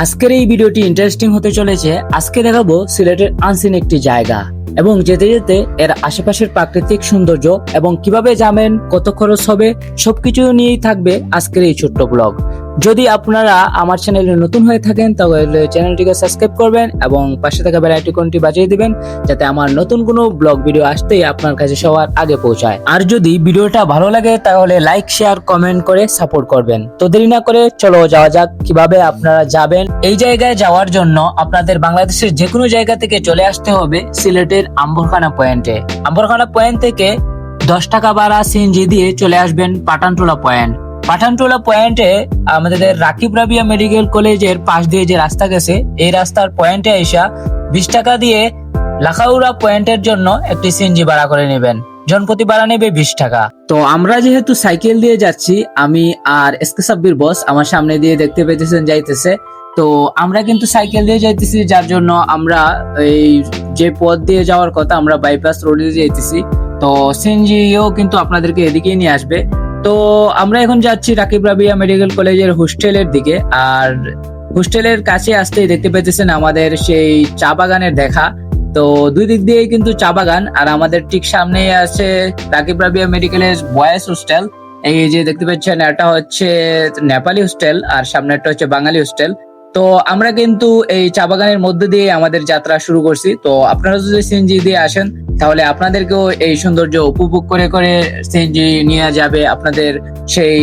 আজকের এই ভিডিওটি ইন্টারেস্টিং হতে চলেছে। আজকে দেখাবো সিলেটের আনসিন একটি জায়গা এবং যেতে যেতে এর আশেপাশের প্রাকৃতিক সৌন্দর্য এবং কিভাবে যাবেন, কত খরচ হবে, সবকিছু নিয়েই থাকবে আজকের এই ছোট্ট ব্লগ। যদি আপনারা আমার চ্যানেলে নতুন হয়ে থাকেন তাহলে চ্যানেলটিকে সাবস্ক্রাইব করবেন এবং পাশে থাকা বেল আইকনটি বাজিয়ে দিবেন যাতে আমার নতুন কোনো ব্লগ ভিডিও আসতেই আপনার কাছে সবার আগে পৌঁছায়। আর যদি ভিডিওটা ভালো লাগে তাহলে লাইক, শেয়ার, কমেন্ট করে সাপোর্ট করবেন। তো দেরি না করে চলো যাওয়া যাক কিভাবে আপনারা যাবেন। এই জায়গায় যাওয়ার জন্য আপনাদের বাংলাদেশের যে কোনো জায়গা থেকে চলে আসতে হবে সিলেটের আম্বরখানা পয়েন্টে। আম্বরখানা পয়েন্ট থেকে 10 টাকা ভাড়া সিএনজি দিয়ে চলে আসবেন পাঠানটোলা পয়েন্ট। পাঠানটোলা পয়েন্টে আমাদের রাকিব রাবিয়া মেডিকেল কলেজের পাশ দিয়ে যে রাস্তা গেছে, এই রাস্তার পয়েন্টে এসে 20 টাকা দিয়ে লাখাউড়া পয়েন্টের জন্য একটি সিএনজি ভাড়া করে নেবেন। জনপ্রতি ভাড়া নেবে 20 টাকা। তো আমরা যেহেতু সাইকেল দিয়ে যাচ্ছি, আমি আর এসকে সাব্বির বস আমার সামনে দিয়ে দেখতে পেতেছেন যাইতেছে। তো আমরা কিন্তু সাইকেল দিয়ে যাইতেছি, যার জন্য আমরা এই যে পথ দিয়ে যাওয়ার কথা আমরা বাইপাস রোডে যাইতেছি। তো সিএনজিও কিন্তু আপনাদেরকে এদিকেই নিয়ে আসবে। তো আমরা এখন যাচ্ছি রাকিব রাবিয়া মেডিকেল কলেজের হোস্টেলের দিকে। আর হোস্টেলের কাছে আসতেই দেখতে পেতেছেন আমাদের সেই চা বাগানের দেখা। তো দুই দিক দিয়েই কিন্তু চা বাগান, আর আমাদের ঠিক সামনেই আছে রাকিব রাবিয়া মেডিকেলের বয়েজ হোস্টেল। এই যে দেখতে পাচ্ছেন এটা হচ্ছে নেপালি হোস্টেল আর সামনেরটা হচ্ছে বাঙালি হোস্টেল। তো আমরা কিন্তু এই চা বাগানের মধ্যে দিয়ে আমাদের যাত্রা শুরু করছি। তো আপনারা যদি সিএনজি দিয়ে আসেন তাহলে আপনাদেরকেও এই সৌন্দর্য উপভোগ করে করে সিএনজি নিয়ে যাবে আপনাদের সেই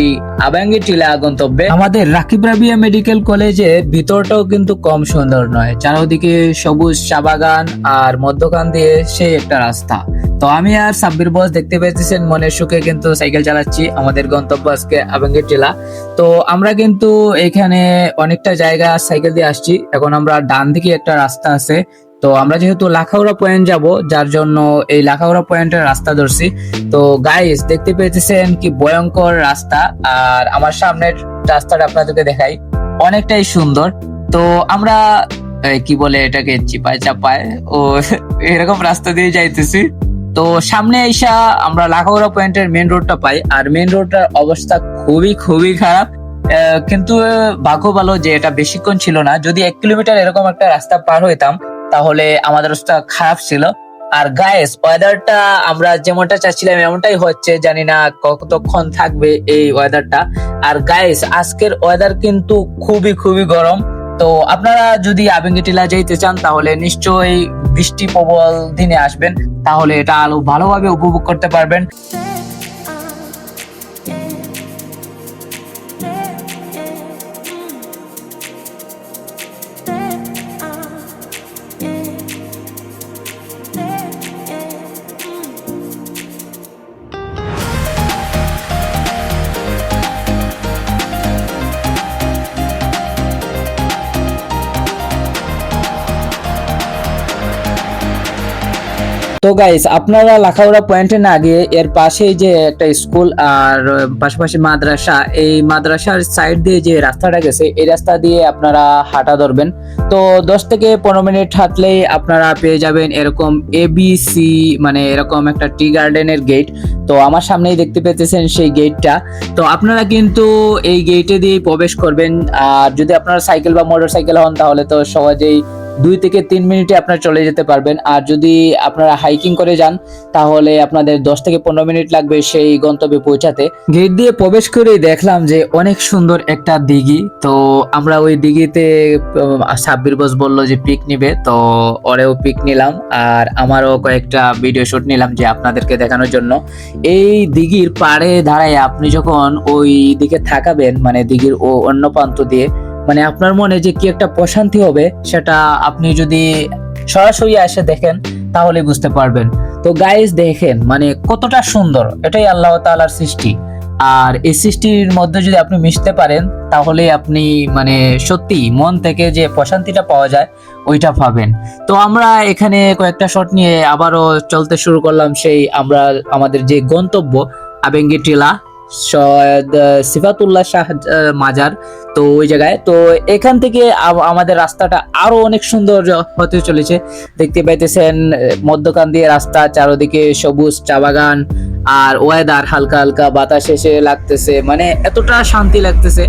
আবাঙ্গি টিলা গন্তব্যে। আমাদের রাকিব রাবিয়া মেডিকেল কলেজে ভিতরটাও কিন্তু কম সুন্দর নয়, চারদিকে সবুজ চা বাগান আর মধ্যখান দিয়ে সেই একটা রাস্তা। তো আমি আর সাব্বির বস দেখতে পেয়েছেন মনের সুখে কিন্তু সাইকেল চালাচ্ছি আমাদের গন্তব্য আজকে আবাঙ্গি টিলা। তো আমরা কিন্তু এখানে অনেকটা জায়গা সাইকেল দিয়ে আসছি। এখন আমরা ডান দিকে একটা রাস্তা আছে, তো আমরা যেহেতু লাখাউড়া পয়েন্ট যাব যার জন্য এই লাখাউড়া পয়েন্টের রাস্তা ধরছি। তো গাইস দেখতে পেয়েছেন কি ভয়ঙ্কর রাস্তা, আর আমার সামনের রাস্তাটা আপনাদেরকে দেখাই, অনেকটাই সুন্দর। তো আমরা কি বলে এটাকে চিপায় চাপায় ও এরকম রাস্তা দিয়ে যাইতেছি। তো সামনে আইসা আমরা লাখাউড়া পয়েন্টের মেন রোডটা পাই, আর মেন রোডটার অবস্থা খুবই খুবই খারাপ। কিন্তু ভাগ্য ভালো যে এটা বেশিক্ষণ ছিল না। যদি 1 কিলোমিটার এরকম একটা রাস্তা পার হইতাম তাহলে আমাদের অবস্থা খারাপ ছিল। আর গাইস ওয়েদারটা আমরা যেমনটা চাচ্ছিলাম এমনটাই হচ্ছে, জানি না কতক্ষণ থাকবে এই ওয়েদারটা। আর গাইস আজকের ওয়েদার কিন্তু খুবই খুবই গরম। তো আপনারা যদি আবেঙ্গি টিলা যাইতে চান তাহলে নিশ্চয়ই বৃষ্টি প্রবল দিনে আসবেন, তাহলে এটা আরো ভালোভাবে উপভোগ করতে পারবেন। তো গাইস আপনারা লাখাউড়া পয়েন্টে না গিয়ে এর পাশেই যে একটা স্কুল আর পাশাপাশি মাদ্রাসা, এই মাদ্রাসার সাইড দিয়ে যে রাস্তাটা গেছে এই রাস্তা দিয়ে আপনারা হাঁটা ধরবেন। তো 10 থেকে 15 মিনিট হাঁটলেই আপনারা পেয়ে যাবেন এরকম ABC মানে এরকম একটা টি গার্ডেনের গেট। তো আমার সামনেই দেখতে পেতেছেন সেই গেটটা। তো আপনারা কিন্তু এই গেটে দিয়ে প্রবেশ করবেন। আর যদি আপনারা সাইকেল বা মোটর সাইকেল হন তাহলে তো সহজেই 2 থেকে 3 মিনিটে আপনারা চলে যেতে পারবেন। আর যদি আপনারা হাইকিং করে যান তাহলে আপনাদের 10 থেকে 15 মিনিট লাগবে সেই গন্তব্যে পৌঁছাতে। গেট দিয়ে প্রবেশ করেই দেখলাম যে অনেক সুন্দর একটা দিঘি। তো আমরা ওই দিঘিতে সাব্বির বস বললো যে পিক নিবে, তো ওরেও পিক নিলাম আর আমারও কয়েকটা ভিডিও শুট নিলাম যে আপনাদেরকে দেখানোর জন্য। এই দিঘির পাড়ে দাঁড়ায় আপনি যখন ওই দিকে থাকাবেন মানে দিঘির ও অন্য প্রান্ত দিয়ে, মানে আপনার মনে যে কি একটা প্রশান্তি হবে সেটা আপনি যদি সরাসরি এসে দেখেন তাহলে বুঝতে পারবেন। তো গাইস দেখেন মানে কতটা সুন্দর, এটাই আল্লাহ তাআলার সৃষ্টি। আর এই সৃষ্টির মধ্যে যদি আপনি মিশতে পারেন তাহলে আপনি মানে সত্যি মন থেকে যে প্রশান্তিটা পাওয়া যায় ওইটা পাবেন। তো আমরা এখানে কয়েকটা শট নিয়ে আবারও চলতে শুরু করলাম সেই আমরা আমাদের যে গন্তব্য আবেঙ্গি টিলা সিফাতুল্লাহ শাহ মাজার। তো ওই জায়গায় তো এখান থেকে আমাদের রাস্তাটা আরো অনেক সুন্দর হতে চলেছে। দেখতে পাইতেছেন মধ্যখান দিয়ে রাস্তা, চারদিকে সবুজ চা বাগান আর ওয়েদার হালকা হালকা বাতাস এসে লাগতেছে, মানে এতটা শান্তি লাগতেছে।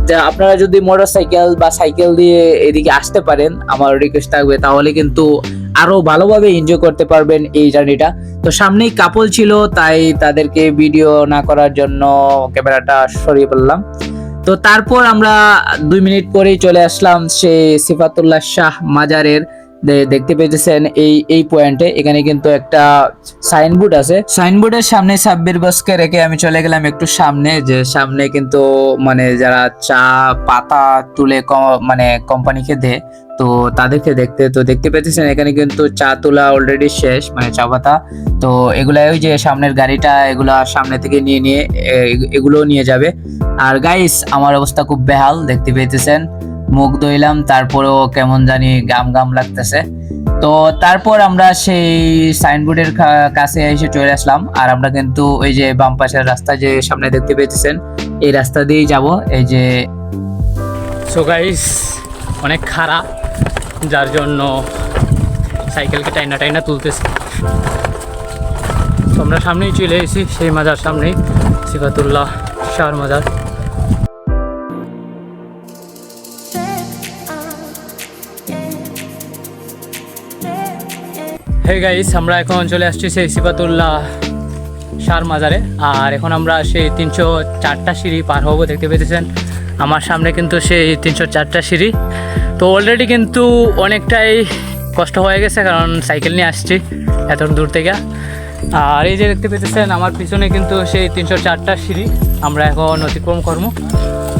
যে আপনারা যদি মোটরসাইকেল বা সাইকেল দিয়ে এদিকে আসতে পারেন, আমার রিকোয়েস্ট থাকবে, তাহলে কিন্তু আরো ভালোভাবে এনজয় করতে পারবেন এই জার্নিটা। তো সামনেই কাপল ছিল, তাই তাদেরকে ভিডিও না করার জন্য ক্যামেরাটা সরিয়ে ফেললাম। তো তারপর আমরা 2 মিনিট পরেই চলে আসলাম সেই সিফাতুল্লাহ শাহ মাজারের। দেখতে পেয়েছেন এই পয়েন্টে, এখানে কিন্তু একটা সাইনবোর্ড আছে। সাইনবোর্ডের সামনে সাব্বির বসকে রেখে আমি চলে গেলাম একটু সামনে, যে সামনে কিন্তু মানে যারা চা পাতা তুলে মানে কোম্পানিকে দেয়, তো তাদেরকে দেখতে পেতেছেন এখানে কিন্তু চা তোলা অলরেডি শেষ, মানে চা পাতা। তো এগুলা ওই যে সামনের গাড়িটা, এগুলা সামনে থেকে নিয়ে এগুলো নিয়ে যাবে। আর গাইস আমার অবস্থা খুব বেহাল, দেখতে পেতেছেন মুখ ধুইলাম, তারপরেও কেমন জানি গাম লাগতেছে। তো তারপর আমরা সেই সাইনবোর্ডের কাছে এসে চলে আসলাম। আর আমরা কিন্তু ওই যে বাম পাশের রাস্তা যে সামনে দেখতে পেতেছেন, এই রাস্তা দিয়েই যাব। এই যে সো গাইস অনেক খারাপ, যার জন্য সাইকেলকে টাইনা তুলতেছি। তো আমরা সামনেই চলে এসেছি সেই মাজার সামনেই, সিফাতুল্লাহ শাহর মাজার। হে গাইস, আমরা এখন চলে আসছি সেই সিফাতুল্লাহ শাহর মাজারে। আর এখন আমরা সেই 304টা সিঁড়ি পার হবো। দেখতে পেতেছেন আমার সামনে কিন্তু সেই 304টা সিঁড়ি। তো অলরেডি কিন্তু অনেকটাই কষ্ট হয়ে গেছে, কারণ সাইকেল নিয়ে আসছি এত দূর থেকে। আর এই যে দেখতে পেতেছেন আমার পিছনে কিন্তু সেই 304টা সিঁড়ি আমরা এখন অতিক্রম করবো।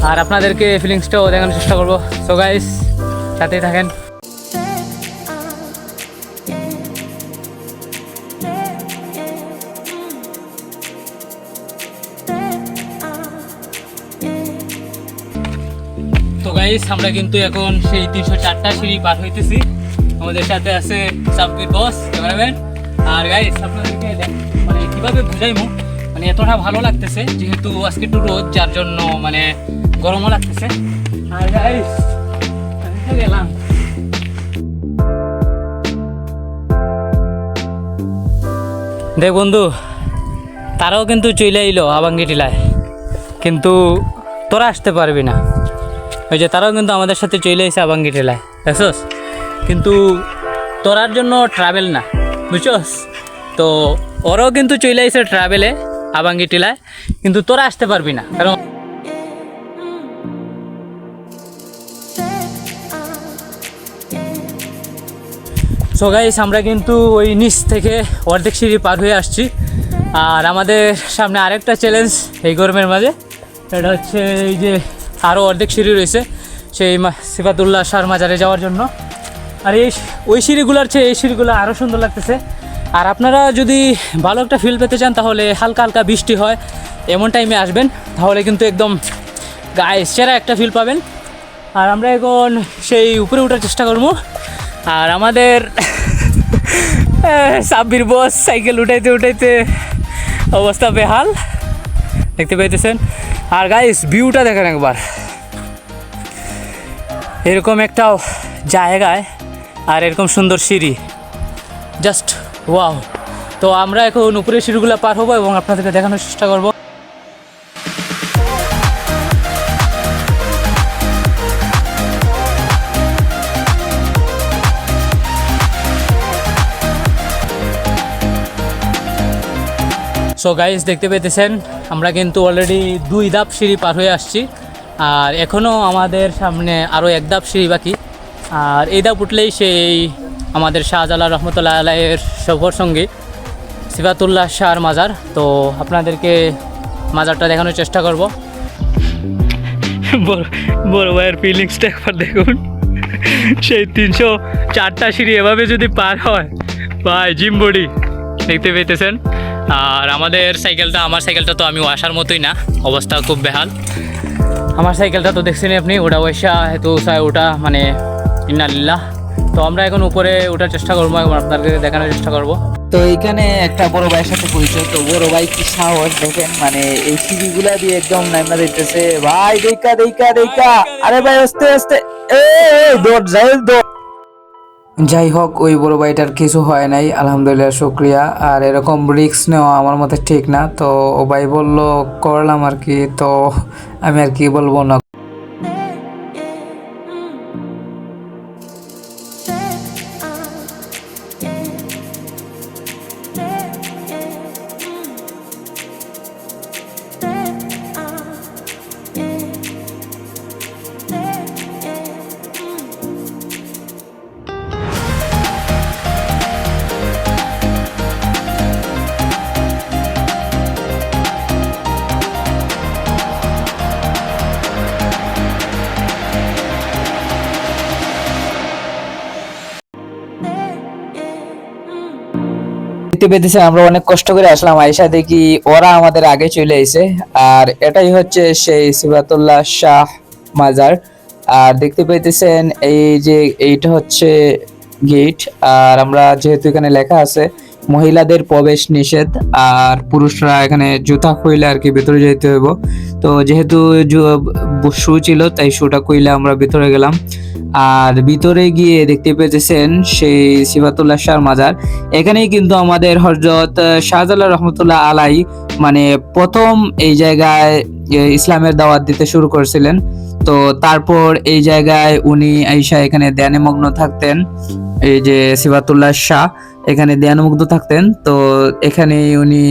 আর আপনাদেরকে ফিলিংসটাও দেখানোর চেষ্টা করবো। সো গাইস সাথেই থাকেন। তো গাইস আমরা কিন্তু এখন সেই 304টা সিঁড়ি পার হইতেছি। আমাদের সাথে আছে সাব্বির বস, ক্যামেরাম্যান। আর গাইস আপনাদেরকে মানে কিভাবে বুঝাইমু, মানে এতটা ভালো লাগতেছে যেহেতু আজকে একটু রোদ, যার জন্য মানে গরমও লাগতেছে। আর গাইস গেলাম দেখ বন্ধু, তারাও কিন্তু চলে এলো আবাঙ্গি টিলায়, কিন্তু তোরা আসতে পারবি না। ওই যে তারাও কিন্তু আমাদের সাথে চলে এসে আবাঙ্গি টিলায়, দেখছস? কিন্তু তোরার জন্য ট্রাভেল না, বুঝছস? তো ওরাও কিন্তু চলে এসে ট্রাভেলে আবাঙ্গি টিলায়, কিন্তু তোরা আসতে পারবি না, কারণ সো গাইস আমরা কিন্তু ওই নিচ থেকে অর্ধেক সিঁড়ি পার হয়ে আসছি। আর আমাদের সামনে আরেকটা চ্যালেঞ্জ এই গরমের মাঝে, এটা হচ্ছে এই যে আরও অর্ধেক সিঁড়ি রয়েছে সেই সিফাতুল্লাহ শাহর মাজারে যাওয়ার জন্য। আর ওই সিঁড়িগুলোর চেয়ে এই সিঁড়িগুলো আরও সুন্দর লাগতেছে। আর আপনারা যদি ভালো একটা ফিল পেতে চান, তাহলে হালকা হালকা বৃষ্টি হয় এমন টাইমে আসবেন, তাহলে কিন্তু একদম গায়ে সেরা একটা ফিল পাবেন। আর আমরা এখন সেই উপরে ওঠার চেষ্টা করবো। আর আমাদের সাব্বির বস সাইকেল উঠাইতে অবস্থা বেহাল, দেখতে পাইতেছেন। আর গাইস ভিউটা দেখেন একবার, এরকম একটা জায়গায় আর এরকম সুন্দর সিঁড়ি, জাস্ট ওয়াও। তো আমরা এখন উপরের সিঁড়িগুলো পার হবো এবং আপনাদেরকে দেখানোর চেষ্টা করবো। সো গাইস দেখতে পেতেছেন আমরা কিন্তু অলরেডি 2 ধাপ সিঁড়ি পার হয়ে আসছি। আর এখনও আমাদের সামনে আরও 1 ধাপ সিঁড়ি বাকি। আর এই ধাপ উঠলেই সেই আমাদের শাহজালাল রহমতুল্লাহ আলাইহির সফর সঙ্গী সিফাতুল্লাহ শাহর মাজার। তো আপনাদেরকে মাজারটা দেখানোর চেষ্টা করব। বড় ভাইয়ের ফিলিংসটা একবার দেখুন, সেই 304টা সিঁড়ি এভাবে যদি পার হয় ভাই জিম বডি, দেখতে পেতেছেন। আর আমার সাইকেলটা তো আমি আসার মতোই না, অবস্থা খুব বেহাল। আমার সাইকেলটা তো দেখছেন আপনি, ওটা ওইসা তো ওটা মানে ইন্নালিল্লাহ। তো আমরা এখন উপরে ওঠার চেষ্টা করবো এবং আপনাদেরকে দেখানোর চেষ্টা করবো। তো এখানে একটা বড় ভাইয়ের সাথে পরিচয়। তো বড় ভাই কি সাহস দেখেন, মানে এই সিঁড়িগুলা দিয়ে একদম নাইমা দিতেছে ভাই। দেখা আরে ভাই আস্তে আস্তে, দৌড় দৌড়। যাই হোক, ওই বড় ভাইটার কিছু হয় নাই, আলহামদুলিল্লাহ, শুক্রিয়া। আর এরকম রিস্ক নেওয়া আমার মতে ঠিক না। তো ও ভাই বললো করলাম আর কি, তো আমি আর কি বলবো না। দেখতে পেতেছেন আমরা অনেক কষ্ট করে আসলাম, আইসা দেখি ওরা আমাদের আগে চলে এসে। আর এটাই হচ্ছে সেই সিবাতুল্লাহ শাহ মাজার। আর দেখতে পেতেছেন এই যে এইটা হচ্ছে গেট। আর আমরা যেহেতু এখানে লেখা আছে মহিলাদের প্রবেশ নিষেধ, আর পুরুষরা এখানে জুতা খুইলে আর কি ভেতরে যেতে হইব। তো যেহেতু শু ছিল তাই শুটা খুইলে আমরা ভিতরে গেলাম। আর ভিতরে গিয়ে দেখতে পেতেছেন সেই সিবাতুল্লাহ শাহ মাজার। এখানেই কিন্তু আমাদের হযরত শাহজালাল রহমতুল্লাহ আলাই মানে প্রথম এই জায়গায় ইসলামের দাওয়াত দিতে শুরু করেছিলেন। তো তারপর এই জায়গায় উনি আইসা এখানে ধ্যানে মগ্ন থাকতেন। এই যে সিবাতুল্লাহ শাহ এখানে ধ্যানমুগ্ধ থাকতেন। তো এখানে উনি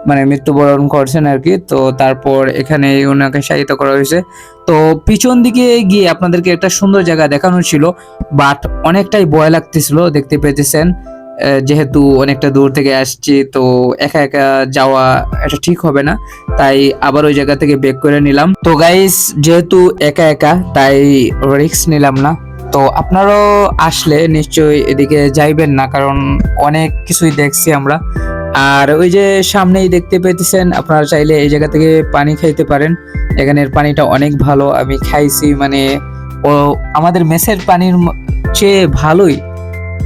মানে মৃত্যুবরণ করছেন আর কি। তো তারপর এখানে ওনাকে শায়িত করা হয়েছে। তো পিছন দিকে গিয়ে আপনাদেরকে একটা সুন্দর জায়গা দেখানো ছিল, বাট অনেকটাই ভয় লাগতেছিল। দেখতে পেতেছেন যেহেতু অনেকটা দূর থেকে আসছি, তো একা একা যাওয়া এটা ঠিক হবে না, তাই আবার ওই জায়গা থেকে বেক করে নিলাম। তো গাইস যেহেতু একা একা তাই রিস্ক নিলাম না। তো আপনারাও আসলে নিশ্চয়ই এদিকে যাইবেন না, কারণ অনেক কিছুই দেখছি আমরা। আর ওই যে সামনেই দেখতে পেতেছেন, আপনারা চাইলে এই জায়গা থেকে পানি খাইতে পারেন। এখানের পানিটা অনেক ভালো, আমি খাইছি, মানে ও আমাদের মেসের পানির চেয়ে ভালোই।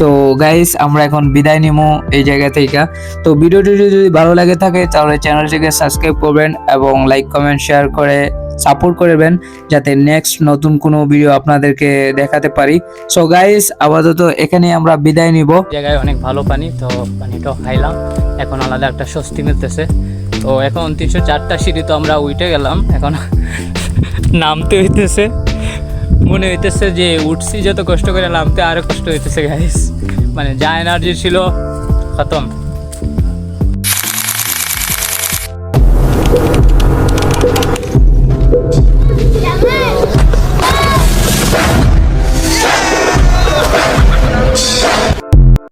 তো গাইস আমরা এখন বিদায় নিবো এই জায়গা থেকে। তো ভিডিওটি যদি ভালো লাগে থাকে তাহলে চ্যানেলটিকে সাবস্ক্রাইব করবেন এবং লাইক কমেন্ট শেয়ার করে সাপোর্ট করবেন, যাতে নেক্সট নতুন কোনো ভিডিও আপনাদেরকে দেখাতে পারি। সো গাইস আপাতত এখানে আমরা বিদায় নিব। জায়গায় অনেক ভালো পানি, তো পানিটাও খাইলাম, এখন আলাদা একটা স্বস্তি মিলতেছে। তো এখন 304টা সিঁড়ি তো আমরা উঠে গেলাম, এখন নামতে হইতেছে। মনে হইতেছে যে উঠছি যত কষ্ট করে নামতে আরো কষ্ট হইতেছে গাইস, মানে যা এনার্জি ছিল খতম।